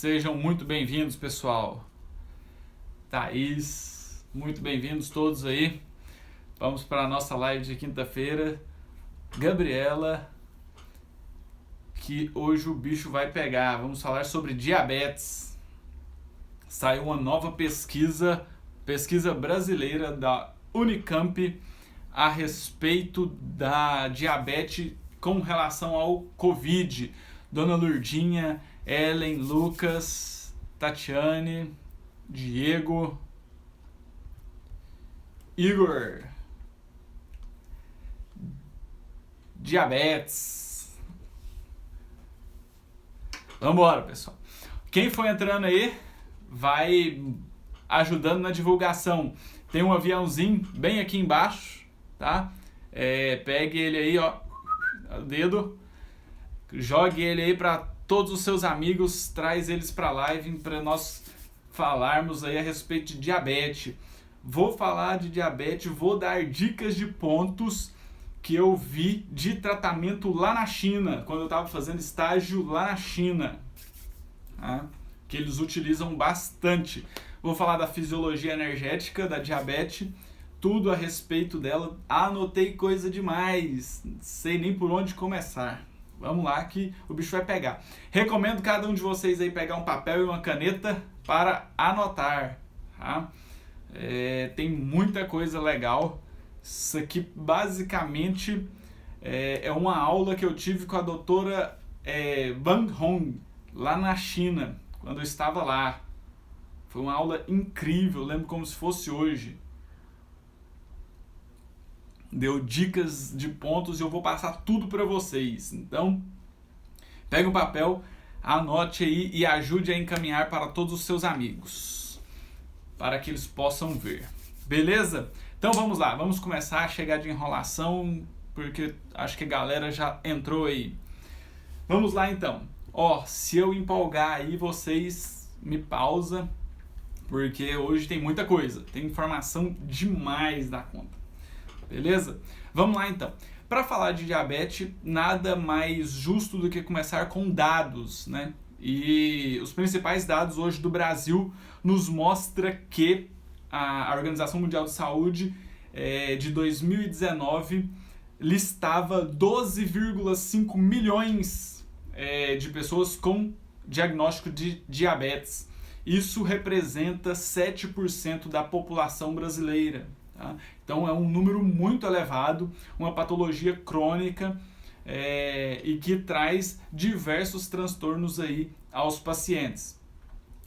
Sejam muito bem-vindos, pessoal. Thaís, muito bem-vindos todos aí. Vamos para a nossa live de quinta-feira. Gabriela, que hoje o bicho vai pegar. Vamos falar sobre diabetes. Saiu uma nova pesquisa brasileira da Unicamp a respeito da diabetes com relação ao Covid. Dona Lurdinha, Ellen, Lucas, Tatiane, Diego, Igor. Diabetes. Vambora, pessoal. Quem for entrando aí, vai ajudando na divulgação. Tem um aviãozinho bem aqui embaixo, tá? Pegue ele aí, ó, o dedo, jogue ele aí para todos os seus amigos, traz eles para a live para nós falarmos aí a respeito de diabetes. Vou falar de diabetes, vou dar dicas de pontos que eu vi de tratamento lá na China, quando eu estava fazendo estágio lá na China, tá? Que eles utilizam bastante. Vou falar da fisiologia energética da diabetes, tudo a respeito dela. Anotei coisa demais, não sei nem por onde começar. Vamos lá que o bicho vai pegar. Recomendo cada um de vocês aí pegar um papel e uma caneta para anotar, tá? Tem muita coisa legal. Isso aqui basicamente é uma aula que eu tive com a doutora Wang Hong, lá na China, quando eu estava lá. Foi uma aula incrível, eu lembro como se fosse hoje. Deu dicas de pontos e eu vou passar tudo para vocês. Então, pegue um papel, anote aí e ajude a encaminhar para todos os seus amigos, para que eles possam ver. Beleza? Então vamos lá, vamos começar a chegar de enrolação, porque acho que a galera já entrou aí. Vamos lá então. Se eu empolgar aí, vocês me pausa, porque hoje tem muita coisa, tem informação demais da conta. Beleza? Vamos lá então. Para falar de diabetes, nada mais justo do que começar com dados, né? E os principais dados hoje do Brasil nos mostra que a Organização Mundial de Saúde de 2019 listava 12,5 milhões de pessoas com diagnóstico de diabetes. Isso representa 7% da população brasileira. Tá? Então é um número muito elevado, uma patologia crônica e que traz diversos transtornos aí aos pacientes,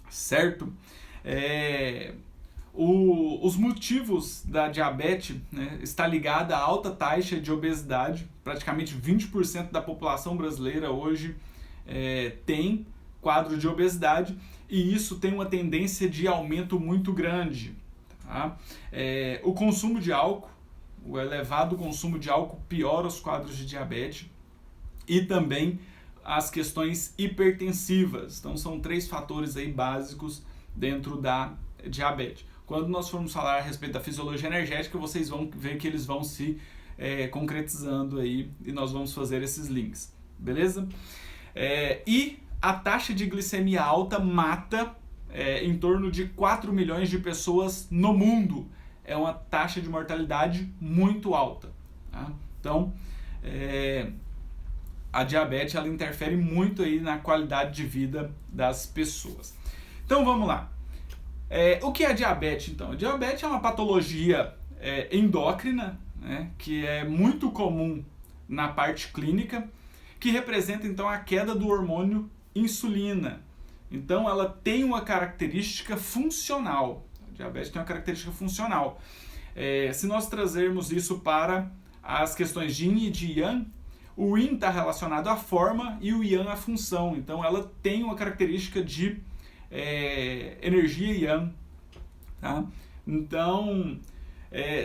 certo? Os motivos da diabetes, né, está ligada à alta taxa de obesidade. Praticamente 20% da população brasileira hoje tem quadro de obesidade e isso tem uma tendência de aumento muito grande. Tá? O consumo de álcool, o elevado consumo de álcool piora os quadros de diabetes e também as questões hipertensivas. Então são 3 fatores aí básicos dentro da diabetes. Quando nós formos falar a respeito da fisiologia energética, vocês vão ver que eles vão se concretizando aí e nós vamos fazer esses links, beleza? E a taxa de glicemia alta mata em torno de 4 milhões de pessoas no mundo. É uma taxa de mortalidade muito alta. Tá? Então, a diabetes ela interfere muito aí na qualidade de vida das pessoas. Então, vamos lá. O que é diabetes, então? A diabetes é uma patologia endócrina, né, que é muito comum na parte clínica, que representa, então, a queda do hormônio insulina. Então, ela tem uma característica funcional. A diabetes tem uma característica funcional. Se nós trazermos isso para as questões de Yin e de Yang, o Yin está relacionado à forma e o Yang à função. Então, ela tem uma característica de energia Yang. Tá? Então,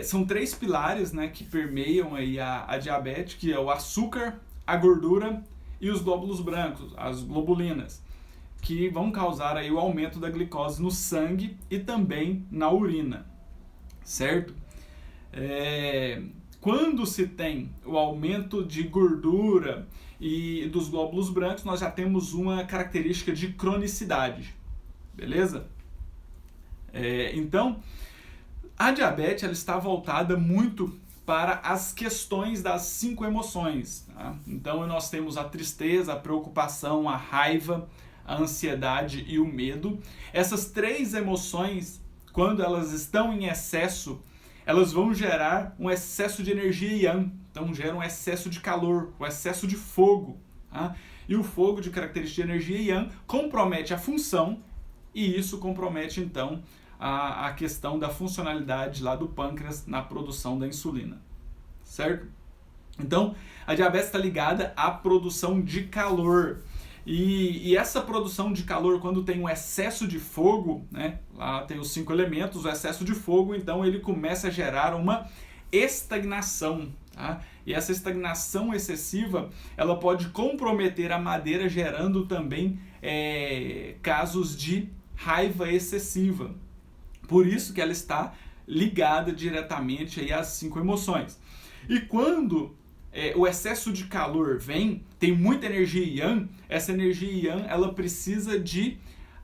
são 3 pilares, né, que permeiam aí a diabetes, que é o açúcar, a gordura e os glóbulos brancos, as globulinas, que vão causar aí o aumento da glicose no sangue e também na urina, certo? Quando se tem o aumento de gordura e dos glóbulos brancos, nós já temos uma característica de cronicidade, beleza? Então, a diabetes ela está voltada muito para as questões das 5 emoções. Tá? Então, nós temos a tristeza, a preocupação, a raiva, a ansiedade e o medo. Essas 3 emoções, quando elas estão em excesso, elas vão gerar um excesso de energia yang. Então, gera um excesso de calor, um excesso de fogo. Tá? E o fogo, de característica de energia yang, compromete a função e isso compromete, então, a questão da funcionalidade lá do pâncreas na produção da insulina, certo? Então, a diabetes está ligada à produção de calor. E essa produção de calor, quando tem um excesso de fogo, né, lá tem os 5 elementos, o excesso de fogo, então ele começa a gerar uma estagnação. Tá? E essa estagnação excessiva, ela pode comprometer a madeira, gerando também casos de raiva excessiva. Por isso que ela está ligada diretamente aí às 5 emoções. E quando o excesso de calor vem, tem muita energia yang, essa energia yang ela precisa de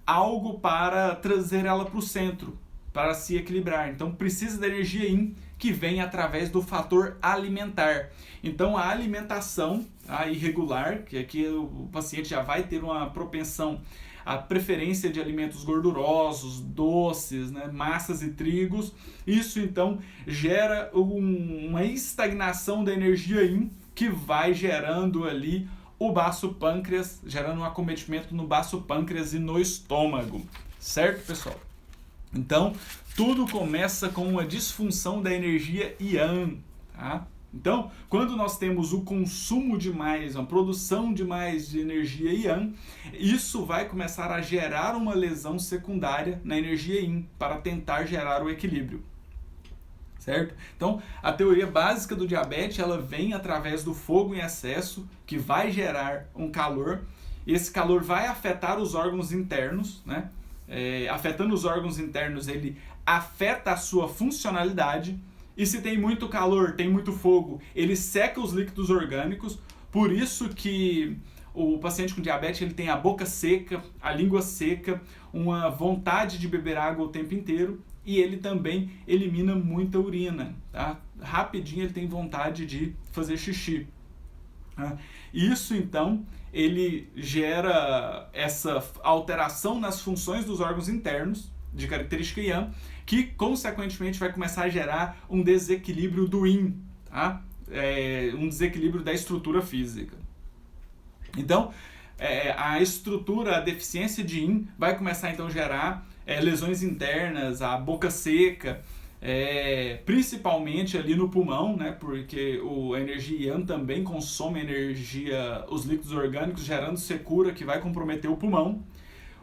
algo para trazer ela para o centro, para se equilibrar. Então precisa da energia yin, que vem através do fator alimentar. Então a alimentação irregular, que aqui o paciente já vai ter uma propensão a preferência de alimentos gordurosos, doces, né, massas e trigos. Isso então gera uma estagnação da energia yin, que vai gerando ali o baço pâncreas, gerando um acometimento no baço pâncreas e no estômago. Certo, pessoal? Então, tudo começa com uma disfunção da energia yang, tá? Então, quando nós temos o consumo demais, a produção demais de energia yang, isso vai começar a gerar uma lesão secundária na energia yin, para tentar gerar o equilíbrio. Certo? Então, a teoria básica do diabetes, ela vem através do fogo em excesso, que vai gerar um calor. Esse calor vai afetar os órgãos internos, né? Afetando os órgãos internos, ele afeta a sua funcionalidade. E se tem muito calor, tem muito fogo, ele seca os líquidos orgânicos. Por isso que o paciente com diabetes ele tem a boca seca, a língua seca, uma vontade de beber água o tempo inteiro, e ele também elimina muita urina. Tá? Rapidinho ele tem vontade de fazer xixi. Tá? Isso então ele gera essa alteração nas funções dos órgãos internos, de característica yang, que consequentemente vai começar a gerar um desequilíbrio do yin, tá? Um desequilíbrio da estrutura física. Então, a estrutura, a deficiência de yin vai começar então a gerar lesões internas, a boca seca, principalmente ali no pulmão, né? Porque a energia yang também consome energia, os líquidos orgânicos, gerando secura que vai comprometer o pulmão.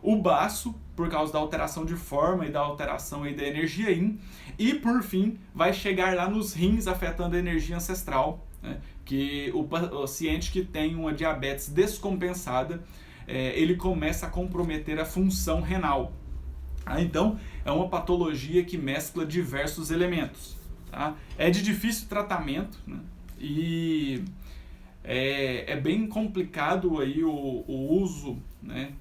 O baço, por causa da alteração de forma e da alteração aí da energia yin, e por fim vai chegar lá nos rins, afetando a energia ancestral, né? Que o paciente que tem uma diabetes descompensada, ele começa a comprometer a função renal. Então é uma patologia que mescla diversos elementos, tá? É de difícil tratamento, né? E é bem complicado aí o uso, né?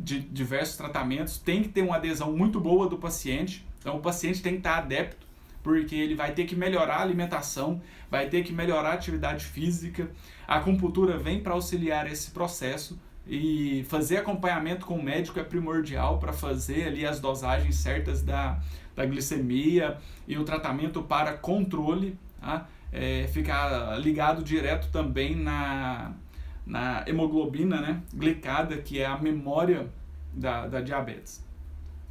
De diversos tratamentos. Tem que ter uma adesão muito boa do paciente. Então o paciente tem que estar adepto, porque ele vai ter que melhorar a alimentação, vai ter que melhorar a atividade física. A acupuntura vem para auxiliar esse processo, e fazer acompanhamento com o médico é primordial para fazer ali as dosagens certas da glicemia e o tratamento para controle, tá? Ficar ligado direto também na hemoglobina, né, glicada, que é a memória da diabetes.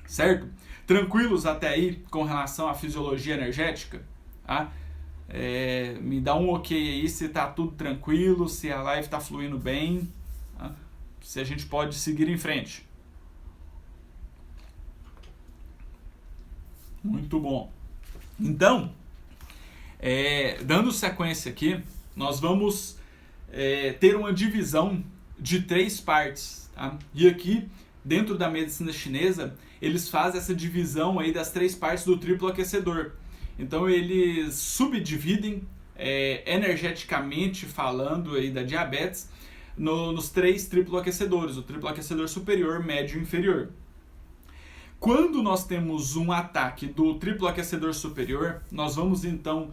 Certo? Tranquilos até aí com relação à fisiologia energética? Tá? Me dá um ok aí se tá tudo tranquilo, se a live tá fluindo bem, tá? Se a gente pode seguir em frente. Muito bom. Então, dando sequência aqui, nós vamos ter uma divisão de 3 partes, tá? E aqui, dentro da medicina chinesa, eles fazem essa divisão aí das 3 partes do triplo aquecedor. Então eles subdividem energeticamente falando aí da diabetes, nos 3 triploaquecedores, o triploaquecedor superior, médio e inferior. Quando nós temos um ataque do triploaquecedor superior, nós vamos então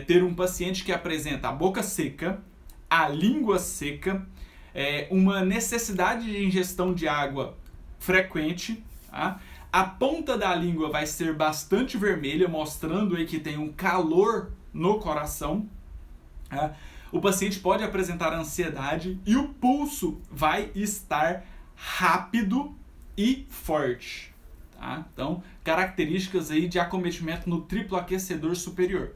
ter um paciente que apresenta a boca seca, a língua seca, uma necessidade de ingestão de água frequente, tá? A ponta da língua vai ser bastante vermelha, mostrando aí que tem um calor no coração, tá? O paciente pode apresentar ansiedade e o pulso vai estar rápido e forte. Tá? Então, características aí de acometimento no triploaquecedor superior.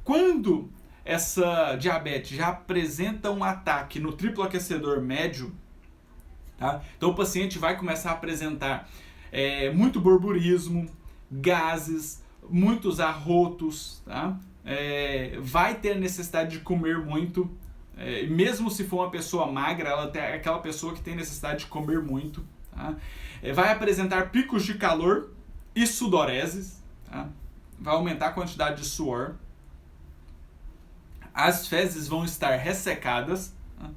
Quando essa diabetes já apresenta um ataque no triploaquecedor médio, tá? Então o paciente vai começar a apresentar muito borburismo, gases, muitos arrotos, tá? Vai ter necessidade de comer muito, mesmo se for uma pessoa magra, ela é aquela pessoa que tem necessidade de comer muito. Tá? Vai apresentar picos de calor e sudoreses, tá? Vai aumentar a quantidade de suor, as fezes vão estar ressecadas, tá?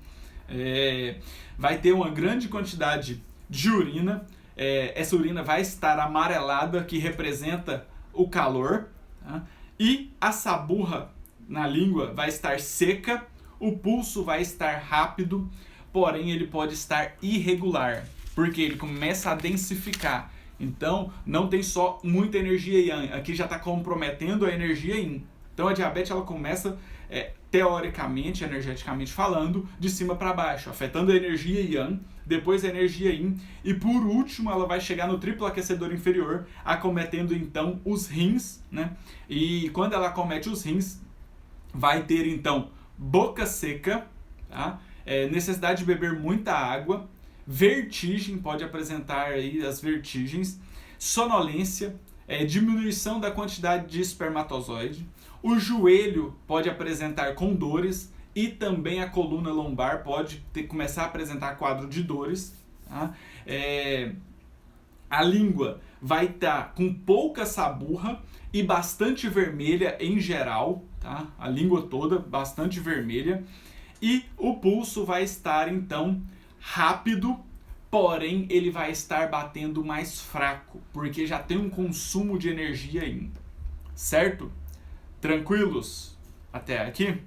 Vai ter uma grande quantidade de urina, essa urina vai estar amarelada, que representa o calor, tá? E a saburra na língua vai estar seca, o pulso vai estar rápido, porém ele pode estar irregular, porque ele começa a densificar. Então, não tem só muita energia yang, aqui já está comprometendo a energia yin. Então, a diabetes ela começa, teoricamente, energeticamente falando, de cima para baixo, afetando a energia yang, depois a energia yin, e por último ela vai chegar no triploaquecedor inferior, acometendo então os rins, né? E quando ela acomete os rins, vai ter então boca seca, tá? Necessidade de beber muita água, vertigem, pode apresentar aí as vertigens, sonolência, diminuição da quantidade de espermatozoide, o joelho pode apresentar com dores e também a coluna lombar pode começar a apresentar quadro de dores, tá? A língua vai estar com pouca saburra e bastante vermelha em geral, tá? A língua toda bastante vermelha, e o pulso vai estar então rápido, porém ele vai estar batendo mais fraco, porque já tem um consumo de energia aí, certo? Tranquilos até aqui?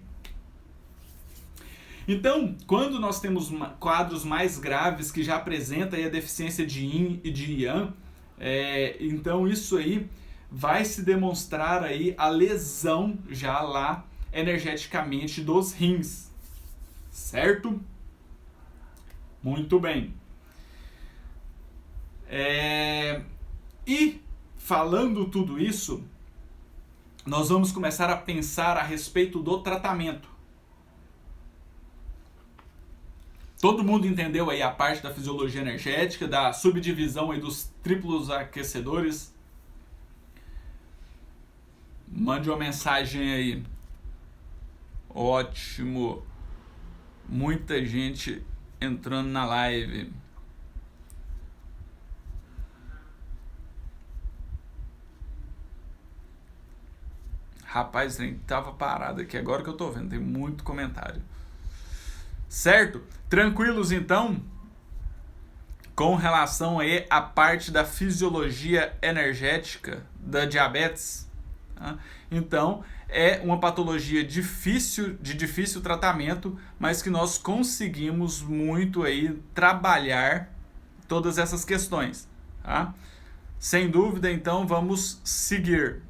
Então, quando nós temos quadros mais graves que já apresentam a deficiência de Yin e de Yang, então isso aí vai se demonstrar aí a lesão já lá energeticamente dos rins, certo? Muito bem. E falando tudo isso, nós vamos começar a pensar a respeito do tratamento. Todo mundo entendeu aí a parte da fisiologia energética, da subdivisão aí dos triplos aquecedores? Mande uma mensagem aí. Ótimo. Muita gente entrando na live. Rapaz, nem tava parado aqui, agora que eu tô vendo, tem muito comentário. Certo? Tranquilos então? Com relação aí à parte da fisiologia energética da diabetes, tá? Então, é uma patologia de difícil tratamento, mas que nós conseguimos muito aí trabalhar todas essas questões, tá? Sem dúvida, então, vamos seguir.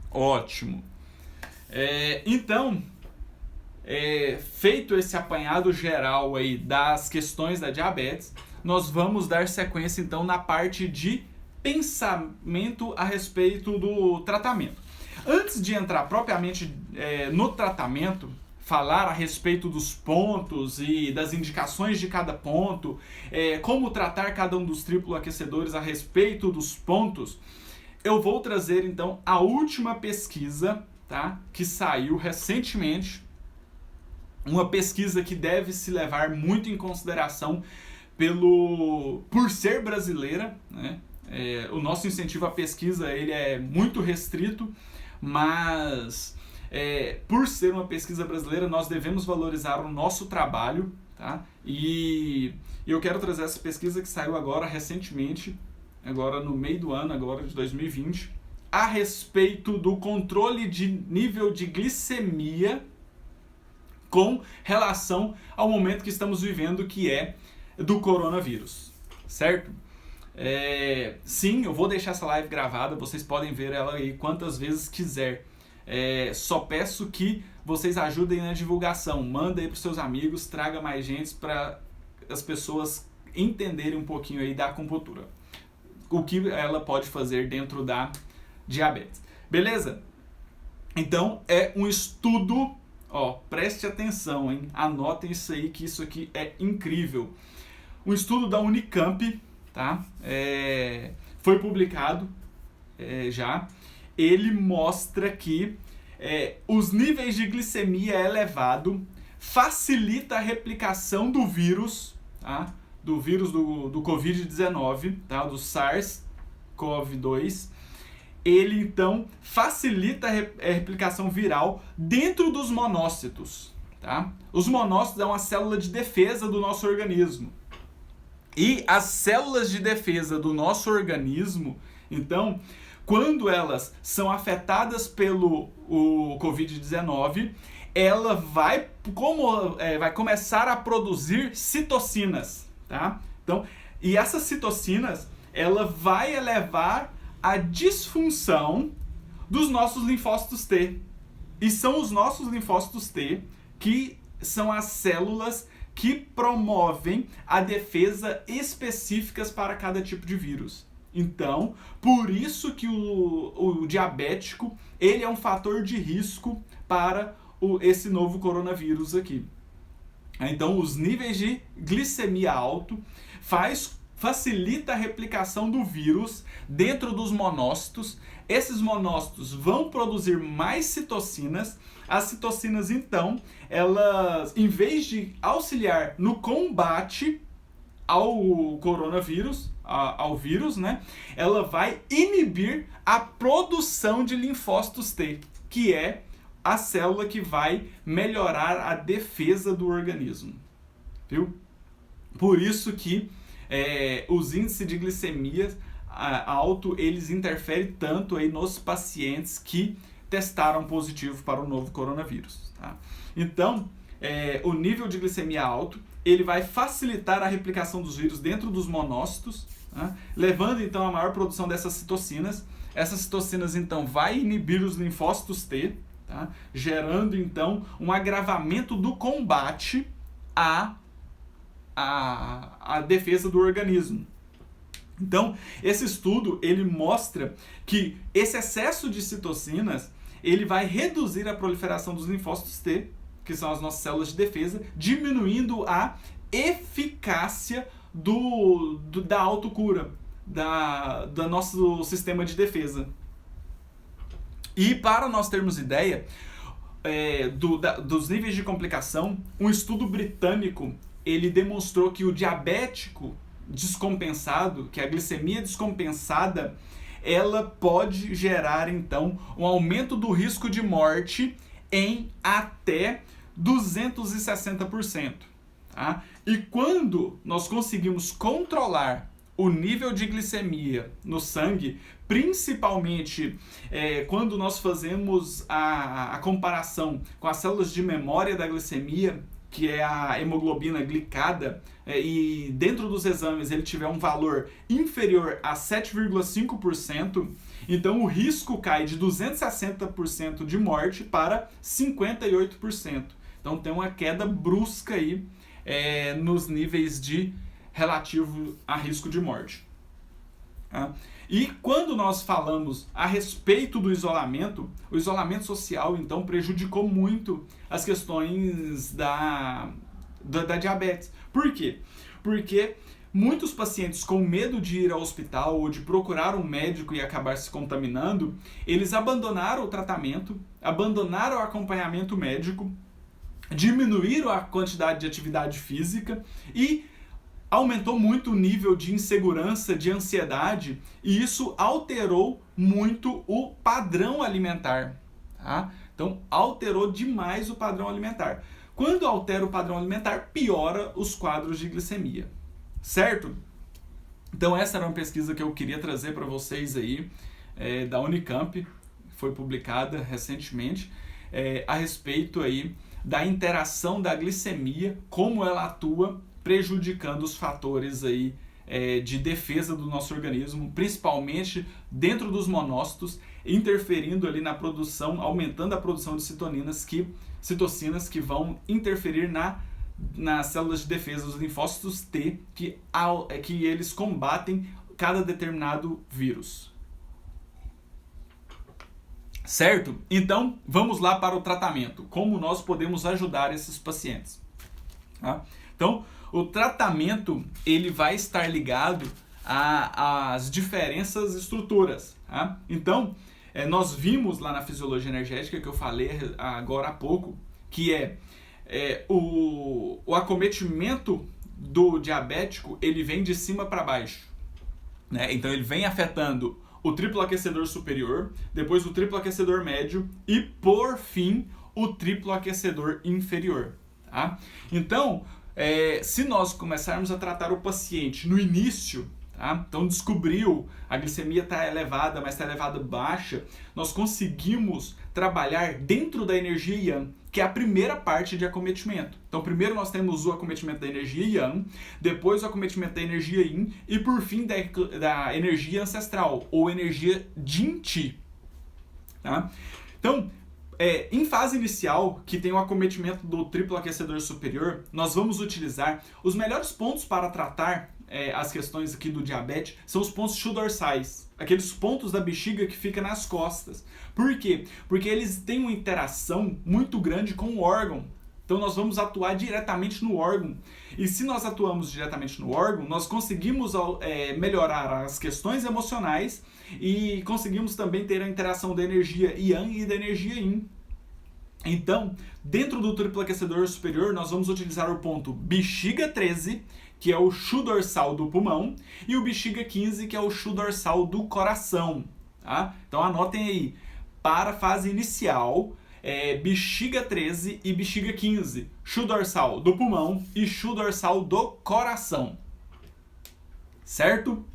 Ótimo. Então, feito esse apanhado geral aí das questões da diabetes, nós vamos dar sequência então na parte de pensamento a respeito do tratamento. Antes de entrar propriamente no tratamento, falar a respeito dos pontos e das indicações de cada ponto, como tratar cada um dos triploaquecedores a respeito dos pontos, eu vou trazer então a última pesquisa, tá, que saiu recentemente, uma pesquisa que deve se levar muito em consideração por ser brasileira, né? O nosso incentivo à pesquisa ele é muito restrito, mas por ser uma pesquisa brasileira, nós devemos valorizar o nosso trabalho, tá? E eu quero trazer essa pesquisa que saiu agora recentemente, agora no meio do ano, agora de 2020, a respeito do controle de nível de glicemia com relação ao momento que estamos vivendo, que é do coronavírus, certo? Sim, eu vou deixar essa live gravada, vocês podem ver ela aí quantas vezes quiser. Só peço que vocês ajudem na divulgação, manda aí para os seus amigos, traga mais gente para as pessoas entenderem um pouquinho aí da acupuntura, o que ela pode fazer dentro da diabetes, beleza? Então é um estudo, preste atenção, hein? Anotem isso aí, que isso aqui é incrível. Um estudo da Unicamp, tá? Foi publicado já. Ele mostra que os níveis de glicemia elevado facilita a replicação do vírus, tá? Do vírus do Covid-19, tá? Do SARS-CoV-2. Ele, então, facilita a replicação viral dentro dos monócitos, tá? Os monócitos é uma célula de defesa do nosso organismo. E as células de defesa do nosso organismo, então, quando elas são afetadas pelo Covid-19, ela vai começar a produzir citocinas, tá? Então, e essas citocinas, ela vai elevar a disfunção dos nossos linfócitos T. E são os nossos linfócitos T que são as células que promovem a defesa específicas para cada tipo de vírus. Então, por isso que o diabético, ele é um fator de risco para esse novo coronavírus aqui. Então, os níveis de glicemia alto facilita a replicação do vírus dentro dos monócitos. Esses monócitos vão produzir mais citocinas. As citocinas, então, elas, em vez de auxiliar no combate ao coronavírus, ao vírus, né, ela vai inibir a produção de linfócitos T, que é a célula que vai melhorar a defesa do organismo, viu? Por isso que os índices de glicemia alto, eles interferem tanto aí nos pacientes que testaram positivo para o novo coronavírus, tá? Então, o nível de glicemia alto, ele vai facilitar a replicação dos vírus dentro dos monócitos, tá? Levando então a maior produção dessas citocinas. Essas citocinas então vai inibir os linfócitos T, tá? Gerando então um agravamento do combate à defesa do organismo. Então, esse estudo, ele mostra que esse excesso de citocinas, ele vai reduzir a proliferação dos linfócitos T, que são as nossas células de defesa, diminuindo a eficácia da autocura, do nosso sistema de defesa. E para nós termos ideia dos níveis de complicação, um estudo britânico, ele demonstrou que o diabético descompensado, que a glicemia descompensada, ela pode gerar então um aumento do risco de morte em até 260%, tá? E quando nós conseguimos controlar o nível de glicemia no sangue, principalmente quando nós fazemos a comparação com as células de memória da glicemia, que é a hemoglobina glicada, e dentro dos exames ele tiver um valor inferior a 7,5%, então o risco cai de 260% de morte para 58%. Então tem uma queda brusca aí nos níveis de relativo a risco de morte. E quando nós falamos a respeito do isolamento, o isolamento social, então, prejudicou muito as questões da diabetes. Por quê? Porque muitos pacientes com medo de ir ao hospital ou de procurar um médico e acabar se contaminando, eles abandonaram o tratamento, abandonaram o acompanhamento médico, diminuíram a quantidade de atividade física e aumentou muito o nível de insegurança, de ansiedade, e isso alterou muito o padrão alimentar. Tá? Então, alterou demais o padrão alimentar. Quando altera o padrão alimentar, piora os quadros de glicemia. Certo? Então, essa era uma pesquisa que eu queria trazer para vocês aí, da Unicamp, foi publicada recentemente, a respeito aí da interação da glicemia, como ela atua prejudicando os fatores aí, de defesa do nosso organismo, principalmente dentro dos monócitos, interferindo ali na produção, aumentando a produção de citocinas que vão interferir nas células de defesa dos linfócitos T, que eles combatem cada determinado vírus. Certo? Então, vamos lá para o tratamento. Como nós podemos ajudar esses pacientes? Tá? Então, o tratamento ele vai estar ligado às diferentes estruturas. Tá? Então, nós vimos lá na fisiologia energética, que eu falei agora há pouco, que o acometimento do diabético, ele vem de cima para baixo. Né? Então, ele vem afetando o triplo aquecedor superior, depois o triplo aquecedor médio e, por fim, o triplo aquecedor inferior. Tá? Então, se nós começarmos a tratar o paciente no início, tá? Então descobriu, a glicemia está elevada, mas está elevada baixa, nós conseguimos trabalhar dentro da energia Yang, que é a primeira parte de acometimento. Então primeiro nós temos o acometimento da energia Yang, depois o acometimento da energia Yin e por fim da energia ancestral, ou energia Jin Qi. Tá? Então, em fase inicial, que tem o acometimento do triplo aquecedor superior, nós vamos utilizar os melhores pontos para tratar as questões aqui do diabetes, são os pontos shudorsais, aqueles pontos da bexiga que ficam nas costas. Por quê? Porque eles têm uma interação muito grande com o órgão. Então nós vamos atuar diretamente no órgão. E se nós atuamos diretamente no órgão, nós conseguimos melhorar as questões emocionais e conseguimos também ter a interação da energia Yang e da energia Yin. Então, dentro do triplo aquecedor superior, nós vamos utilizar o ponto bexiga 13, que é o shudorsal do pulmão, e o bexiga 15, que é o shudorsal do coração. Tá? Então anotem aí, para a fase inicial, bexiga 13 e bexiga 15, shudorsal do pulmão e shudorsal do coração. Certo?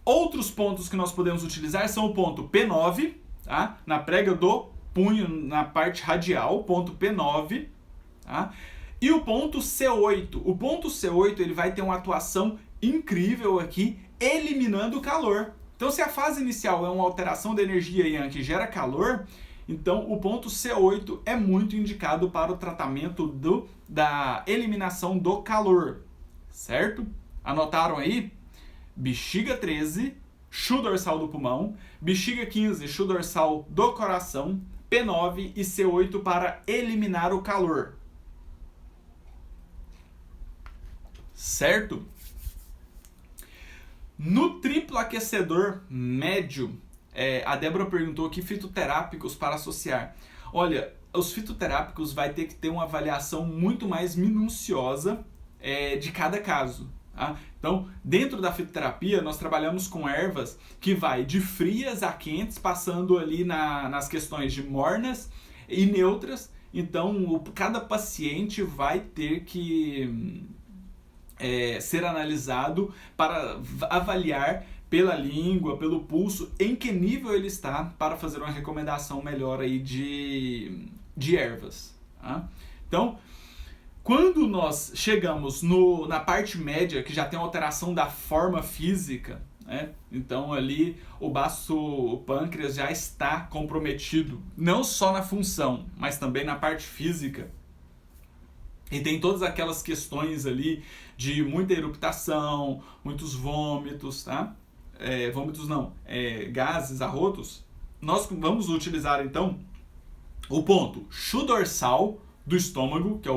Outros pontos que nós podemos utilizar são o ponto P9, tá? Na prega do punho, na parte radial, ponto P9, tá? E o ponto C8. O ponto C8 ele vai ter uma atuação incrível aqui, eliminando o calor. Então, se a fase inicial é uma alteração da energia Yang que gera calor, então o ponto C8 é muito indicado para o tratamento da eliminação do calor. Certo? Anotaram aí? Bexiga 13, shudorsal do pulmão, bexiga 15, shudorsal do coração, P9 e C8 para eliminar o calor. Certo? No triplo aquecedor médio, a Débora perguntou que fitoterápicos para associar. Olha, os fitoterápicos vai ter que ter uma avaliação muito mais minuciosa de cada caso. Tá? Então, dentro da fitoterapia, nós trabalhamos com ervas que vai de frias a quentes, passando ali nas questões de mornas e neutras. Então, cada paciente vai ter que ser analisado para avaliar pela língua, pelo pulso, em que nível ele está, para fazer uma recomendação melhor aí de ervas. Tá? Então, quando nós chegamos na parte média, que já tem alteração da forma física, né? Então ali o pâncreas já está comprometido, não só na função, mas também na parte física. E tem todas aquelas questões ali de muita eruptação, muitos vômitos, tá? Vômitos não, gases, arrotos. Nós vamos utilizar então o ponto shudorsal do estômago, que é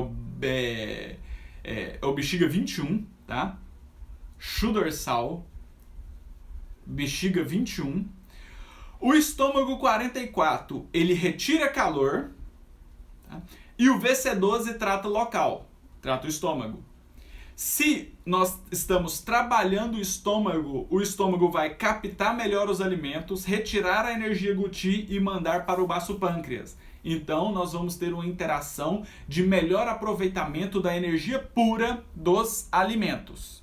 o bexiga 21, tá? Shudorsal, bexiga 21. O estômago 44, ele retira calor, tá? E o VC12 trata local. Trata o estômago. Se nós estamos trabalhando o estômago vai captar melhor os alimentos, retirar a energia Guti e mandar para o baço pâncreas. Então, nós vamos ter uma interação de melhor aproveitamento da energia pura dos alimentos.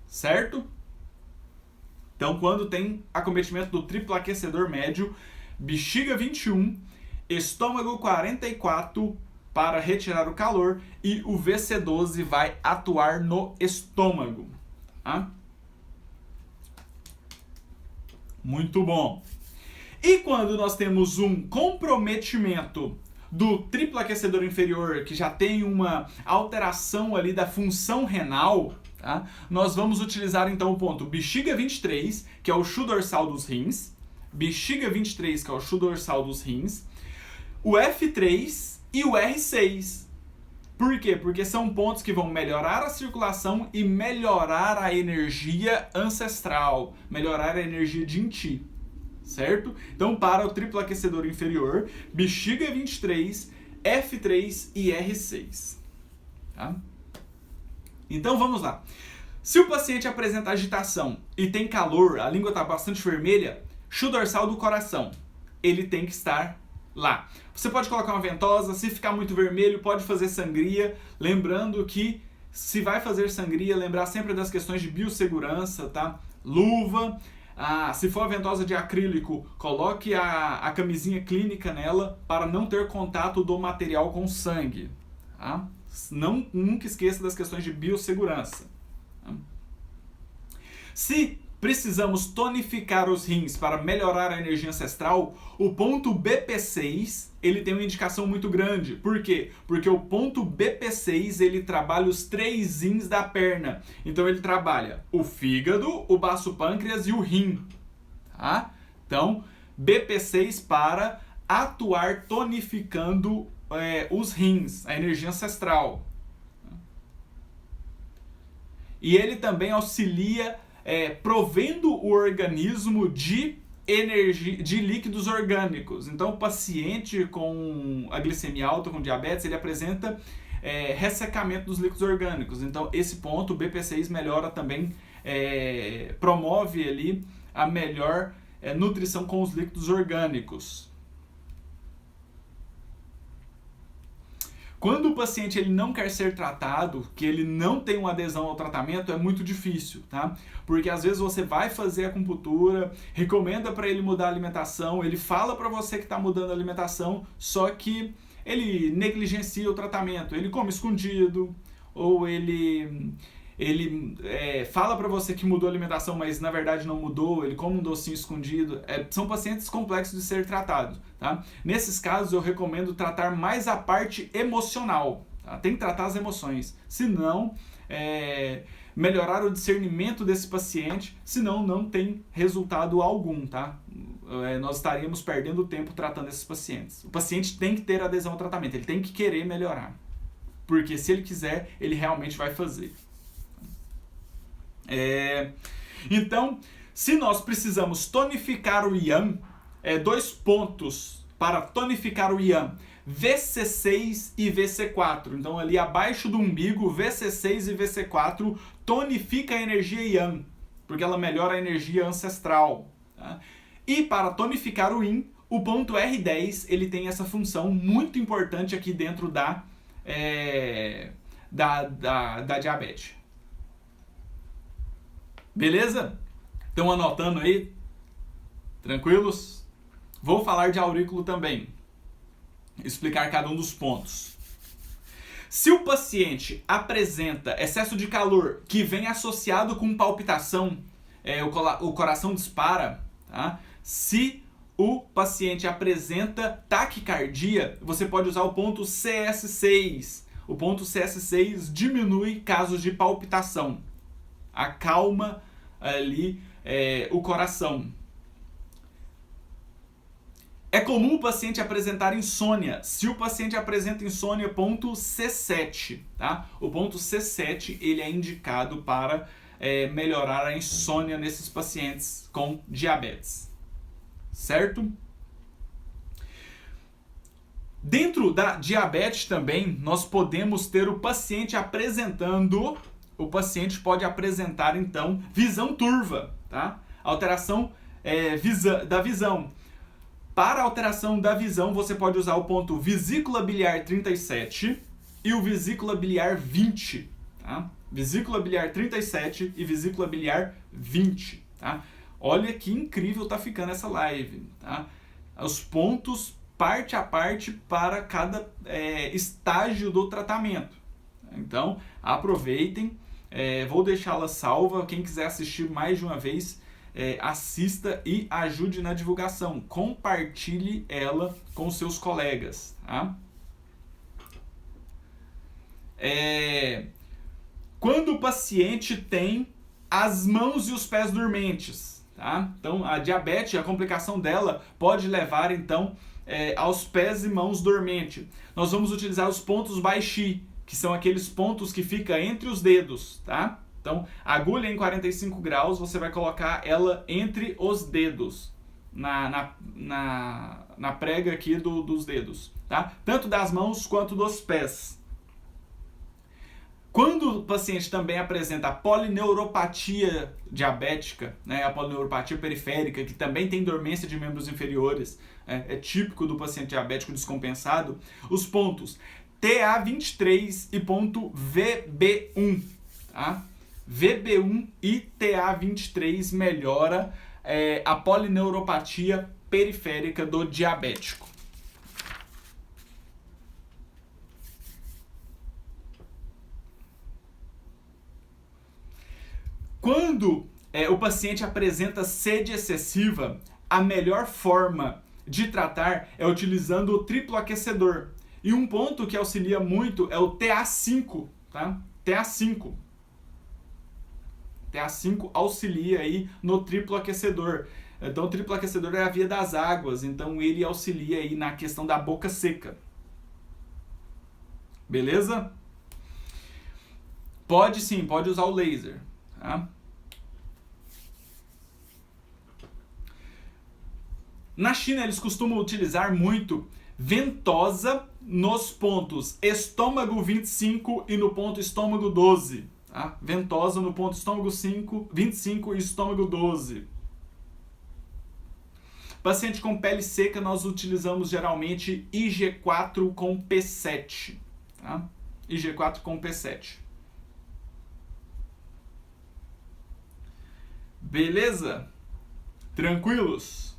Certo? Então, quando tem acometimento do triplo aquecedor médio, bexiga 21, estômago 44, para retirar o calor, e o VC12 vai atuar no estômago. Tá? Muito bom. E quando nós temos um comprometimento do triplo aquecedor inferior, que já tem uma alteração ali da função renal, tá? Nós vamos utilizar então o ponto bexiga 23, que é o chu dorsal dos rins, bexiga 23, que é o chu dorsal dos rins, o F3 e o R6. Por quê? Porque são pontos que vão melhorar a circulação e melhorar a energia ancestral, melhorar a energia de Inti, certo? Então, para o triplo aquecedor inferior, bexiga 23, F3 e R6. Tá? Então, vamos lá. Se o paciente apresenta agitação e tem calor, a língua está bastante vermelha, chu dorsal do coração, ele tem que estar lá. Você pode colocar uma ventosa, se ficar muito vermelho, pode fazer sangria. Lembrando que, se vai fazer sangria, lembrar sempre das questões de biossegurança, tá? Luva. Se for a ventosa de acrílico, coloque a camisinha clínica nela para não ter contato do material com sangue. Tá? Nunca esqueça das questões de biossegurança. Tá? Se precisamos tonificar os rins para melhorar a energia ancestral, o ponto BP6 ele tem uma indicação muito grande. Por quê? Porque o ponto BP6 ele trabalha os 3 rins da perna. Então ele trabalha o fígado, o baço pâncreas e o rim. Tá? Então, BP6 para atuar tonificando os rins, a energia ancestral. E ele também auxilia provendo o organismo de energia, de líquidos orgânicos. Então, o paciente com a glicemia alta, com diabetes, ele apresenta ressecamento dos líquidos orgânicos. Então, esse ponto, o BP6 melhora também, promove ali a melhor nutrição com os líquidos orgânicos. Quando o paciente ele não quer ser tratado, que ele não tem uma adesão ao tratamento, é muito difícil, tá? Porque às vezes você vai fazer acupuntura, recomenda para ele mudar a alimentação, ele fala para você que está mudando a alimentação, só que ele negligencia o tratamento, ele come escondido, ou ele fala para você que mudou a alimentação, mas na verdade não mudou, ele come um docinho escondido. São pacientes complexos de ser tratados. Tá? Nesses casos eu recomendo tratar mais a parte emocional. Tá? Tem que tratar as emoções, senão melhorar o discernimento desse paciente, senão não tem resultado algum. Tá? Nós estaríamos perdendo tempo tratando esses pacientes. O paciente tem que ter adesão ao tratamento, ele tem que querer melhorar. Porque se ele quiser, ele realmente vai fazer. Então, se nós precisamos tonificar o Yang, 2 pontos para tonificar o Yang, VC6 e VC4. Então, ali abaixo do umbigo, VC6 e VC4 tonifica a energia Yang, porque ela melhora a energia ancestral. Tá? E para tonificar o Yin, o ponto R10 ele tem essa função muito importante aqui dentro da diabetes. Beleza? Estão anotando aí? Tranquilos? Vou falar de aurículo também. Explicar cada um dos pontos. Se o paciente apresenta excesso de calor que vem associado com palpitação, o coração dispara, tá? Se o paciente apresenta taquicardia, você pode usar o ponto CS6. O ponto CS6 diminui casos de palpitação. Acalma ali o coração. É comum o paciente apresentar insônia. Se o paciente apresenta insônia, ponto C7, tá? O ponto C7 ele é indicado para melhorar a insônia nesses pacientes com diabetes, certo? Dentro da diabetes também, nós podemos ter o paciente apresentando, o paciente pode apresentar então visão turva, tá? Alteração da visão. Para alteração da visão, você pode usar o ponto vesícula biliar 37 e o vesícula biliar 20, tá? Vesícula biliar 37 e vesícula biliar 20, tá? Olha que incrível tá ficando essa live, tá? Os pontos parte a parte para cada estágio do tratamento. Então, aproveitem, vou deixá-la salva, quem quiser assistir mais de uma vez, assista e ajude na divulgação, compartilhe ela com seus colegas. Tá? Quando o paciente tem as mãos e os pés dormentes, tá? Então a diabetes, a complicação dela pode levar então aos pés e mãos dormentes. Nós vamos utilizar os pontos Baishi, que são aqueles pontos que ficam entre os dedos, tá? Então, a agulha em 45 graus, você vai colocar ela entre os dedos, na prega aqui dos dedos, tá? Tanto das mãos quanto dos pés. Quando o paciente também apresenta a polineuropatia diabética, né, a polineuropatia periférica, que também tem dormência de membros inferiores, é típico do paciente diabético descompensado, os pontos TA23 e ponto VB1, tá? VB1 e TA23 melhora a polineuropatia periférica do diabético. Quando o paciente apresenta sede excessiva, a melhor forma de tratar é utilizando o triplo aquecedor. E um ponto que auxilia muito é o TA5, tá? TA5. TA5 auxilia aí no triplo aquecedor. Então o triplo aquecedor é a via das águas, então ele auxilia aí na questão da boca seca. Beleza? Pode sim, pode usar o laser. Tá? Na China eles costumam utilizar muito ventosa nos pontos estômago 25 e no ponto estômago 12. Tá? Ventosa no ponto estômago 25 e estômago 12. Paciente com pele seca, nós utilizamos geralmente IG4 com P7. Tá? IG4 com P7. Beleza? Tranquilos?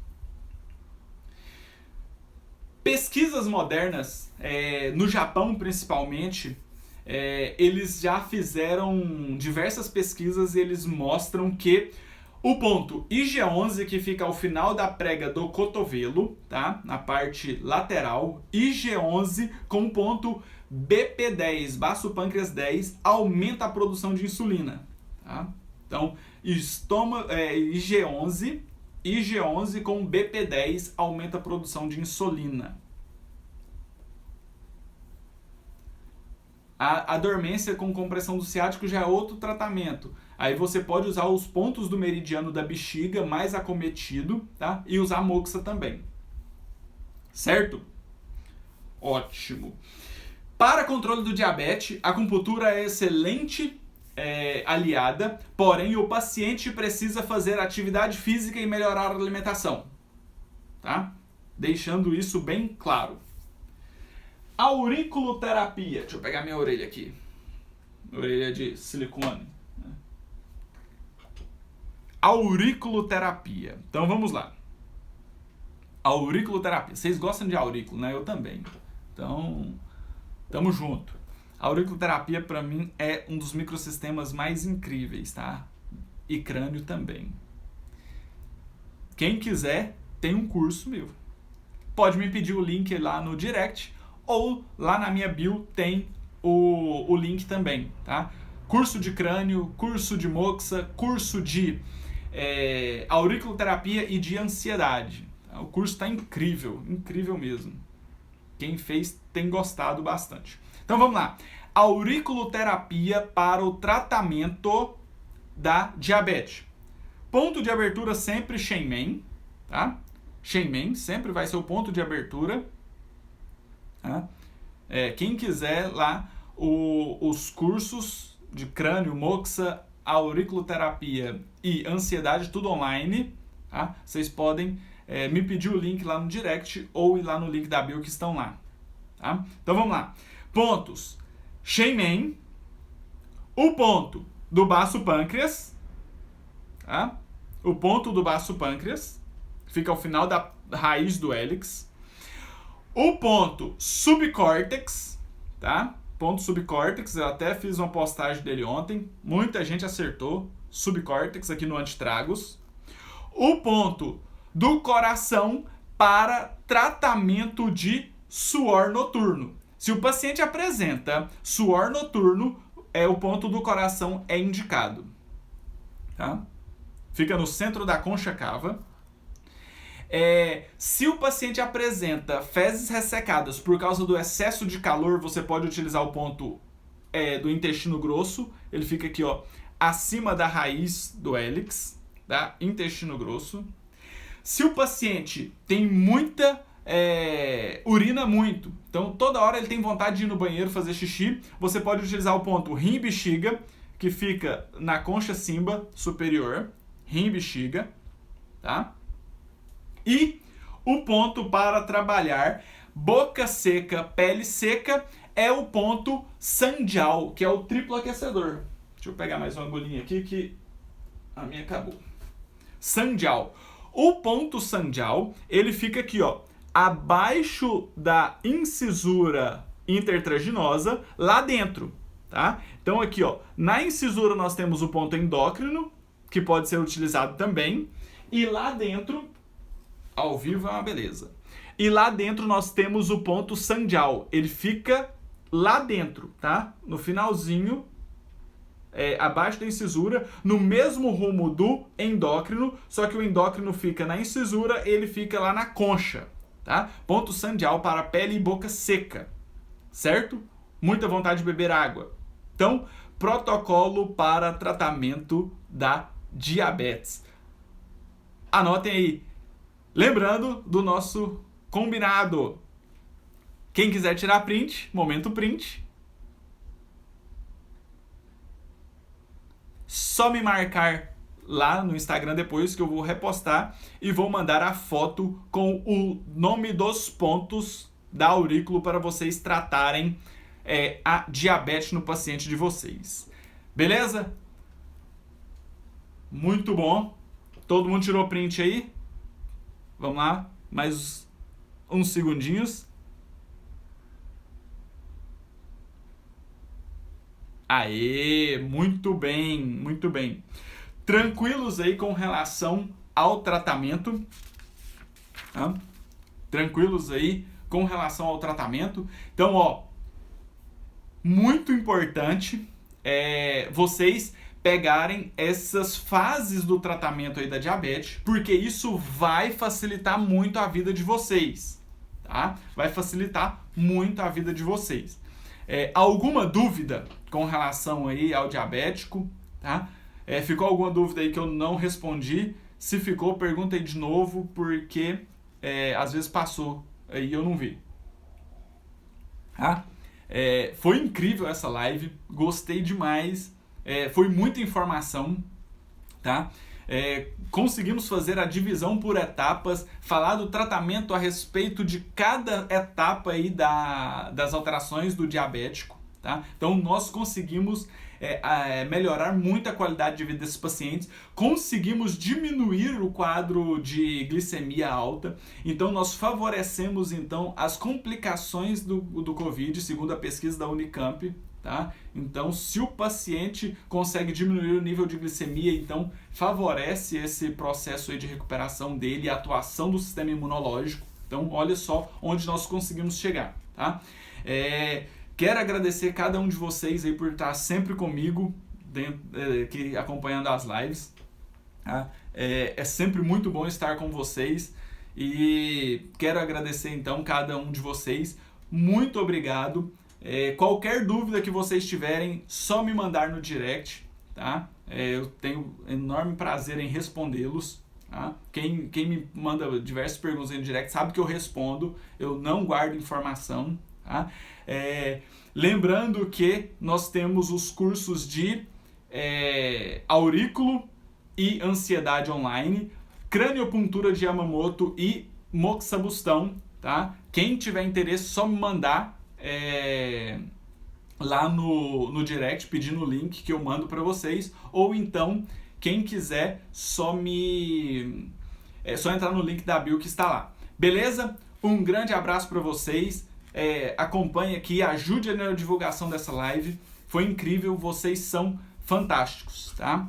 Pesquisas modernas, no Japão principalmente, eles já fizeram diversas pesquisas e eles mostram que o ponto IG11, que fica ao final da prega do cotovelo, tá? Na parte lateral, IG11 com o ponto BP10, baço pâncreas 10, aumenta a produção de insulina. Tá? Então, IG11 com BP10 aumenta a produção de insulina. A dormência com compressão do ciático já é outro tratamento. Aí você pode usar os pontos do meridiano da bexiga mais acometido, tá? E usar moxa também. Certo? Ótimo. Para controle do diabetes, a acupuntura é excelente aliada, porém o paciente precisa fazer atividade física e melhorar a alimentação. Tá? Deixando isso bem claro. Auriculoterapia. Deixa eu pegar minha orelha aqui. Orelha de silicone. Auriculoterapia. Então vamos lá. Auriculoterapia. Vocês gostam de aurículo, né? Eu também. Então, tamo junto. A auriculoterapia para mim é um dos microsistemas mais incríveis, tá? E crânio também. Quem quiser, tem um curso meu. Pode me pedir o link lá no direct ou lá na minha bio tem o link também, tá? Curso de crânio, curso de moxa, curso de auriculoterapia e de ansiedade. Tá? O curso está incrível, incrível mesmo. Quem fez tem gostado bastante. Então vamos lá. Auriculoterapia para o tratamento da diabetes. Ponto de abertura sempre Shenmen, tá? Shenmen sempre vai ser o ponto de abertura. Tá? Quem quiser lá os cursos de crânio, moxa, auriculoterapia e ansiedade, tudo online, tá? Vocês podem me pedir o link lá no direct ou ir lá no link da bio que estão lá. Tá? Então vamos lá. Pontos. Shenmen, o ponto do baço pâncreas, tá? O ponto do baço pâncreas fica ao final da raiz do hélix. O ponto subcórtex, tá? Ponto subcórtex, eu até fiz uma postagem dele ontem, muita gente acertou, subcórtex aqui no Antitragos. O ponto do coração para tratamento de suor noturno. Se o paciente apresenta suor noturno, o ponto do coração é indicado. Tá? Fica no centro da concha cava. Se o paciente apresenta fezes ressecadas por causa do excesso de calor, você pode utilizar o ponto do intestino grosso. Ele fica aqui, ó, acima da raiz do hélix, tá? Intestino grosso. Se o paciente tem urina muito, então toda hora ele tem vontade de ir no banheiro fazer xixi, você pode utilizar o ponto rim e bexiga, que fica na concha cimba superior, rim e bexiga, tá? E o ponto para trabalhar boca seca, pele seca, é o ponto sandial, que é o triplo aquecedor. Deixa eu pegar mais uma agulhinha aqui que a minha acabou. Sandial. O ponto sandial, ele fica aqui, ó, abaixo da incisura intertraginosa, lá dentro, tá? Então aqui, ó, na incisura nós temos o ponto endócrino, que pode ser utilizado também, e lá dentro, ao vivo é uma beleza. E lá dentro nós temos o ponto sandial, ele fica lá dentro, tá? No finalzinho, abaixo da incisura, no mesmo rumo do endócrino, só que o endócrino fica na incisura, ele fica lá na concha, tá? Ponto sandial para pele e boca seca, certo? Muita vontade de beber água. Então, protocolo para tratamento da diabetes. Anotem aí. Lembrando do nosso combinado. Quem quiser tirar print, momento print. Só me marcar lá no Instagram depois que eu vou repostar e vou mandar a foto com o nome dos pontos da aurícula para vocês tratarem a diabetes no paciente de vocês. Beleza? Muito bom. Todo mundo tirou print aí? Vamos lá, mais uns segundinhos. Aê, muito bem, muito bem. Tranquilos aí com relação ao tratamento. Tá? Tranquilos aí com relação ao tratamento. Então, ó, muito importante vocês pegarem essas fases do tratamento aí da diabetes, porque isso vai facilitar muito a vida de vocês, tá? Vai facilitar muito a vida de vocês. Alguma dúvida com relação aí ao diabético, tá? Ficou alguma dúvida aí que eu não respondi? Se ficou, pergunta aí de novo, porque às vezes passou aí eu não vi. Tá? Foi incrível essa live, gostei demais. Foi muita informação, tá? Conseguimos fazer a divisão por etapas, falar do tratamento a respeito de cada etapa aí das alterações do diabético, tá? Então nós conseguimos melhorar muito a qualidade de vida desses pacientes, conseguimos diminuir o quadro de glicemia alta, então nós favorecemos então as complicações do COVID, segundo a pesquisa da Unicamp. Tá? Então, se o paciente consegue diminuir o nível de glicemia, então favorece esse processo aí de recuperação dele e a atuação do sistema imunológico. Então, olha só onde nós conseguimos chegar. Tá? Quero agradecer cada um de vocês aí por estar sempre comigo, acompanhando as lives. Tá? É sempre muito bom estar com vocês e quero agradecer então cada um de vocês. Muito obrigado. Qualquer dúvida que vocês tiverem, só me mandar no direct, tá? Eu tenho enorme prazer em respondê-los. Tá? Quem me manda diversas perguntas no direct sabe que eu respondo, eu não guardo informação. Tá? Lembrando que nós temos os cursos de aurículo e ansiedade online, craniopuntura de Yamamoto e moxabustão, tá? Quem tiver interesse, só me mandar lá no direct pedindo o link que eu mando para vocês, ou então quem quiser só entrar no link da bio que está lá. Beleza? Um grande abraço para vocês. Acompanhe aqui, ajude na divulgação dessa live. Foi incrível, vocês são fantásticos, tá?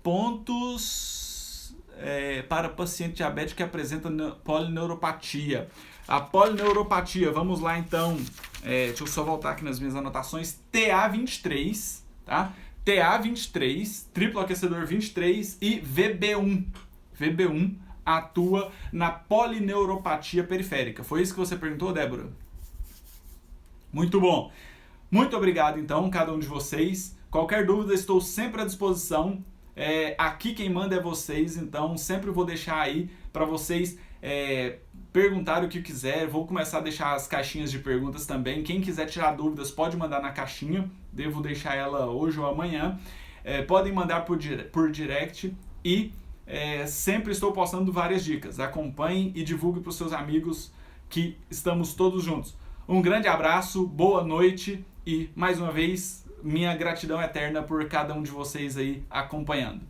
Pontos para paciente diabético que apresenta polineuropatia. A polineuropatia, vamos lá então. Deixa eu só voltar aqui nas minhas anotações. TA23, tá? TA23, triplo aquecedor 23 e VB1. VB1 atua na polineuropatia periférica. Foi isso que você perguntou, Débora? Muito bom. Muito obrigado, então, cada um de vocês. Qualquer dúvida, estou sempre à disposição. Aqui quem manda é vocês, então sempre vou deixar aí para vocês perguntarem o que quiser. Vou começar a deixar as caixinhas de perguntas também. Quem quiser tirar dúvidas pode mandar na caixinha. Devo deixar ela hoje ou amanhã. Podem mandar por direct e sempre estou postando várias dicas. Acompanhem e divulguem para os seus amigos que estamos todos juntos. Um grande abraço, boa noite e, mais uma vez, minha gratidão eterna por cada um de vocês aí acompanhando.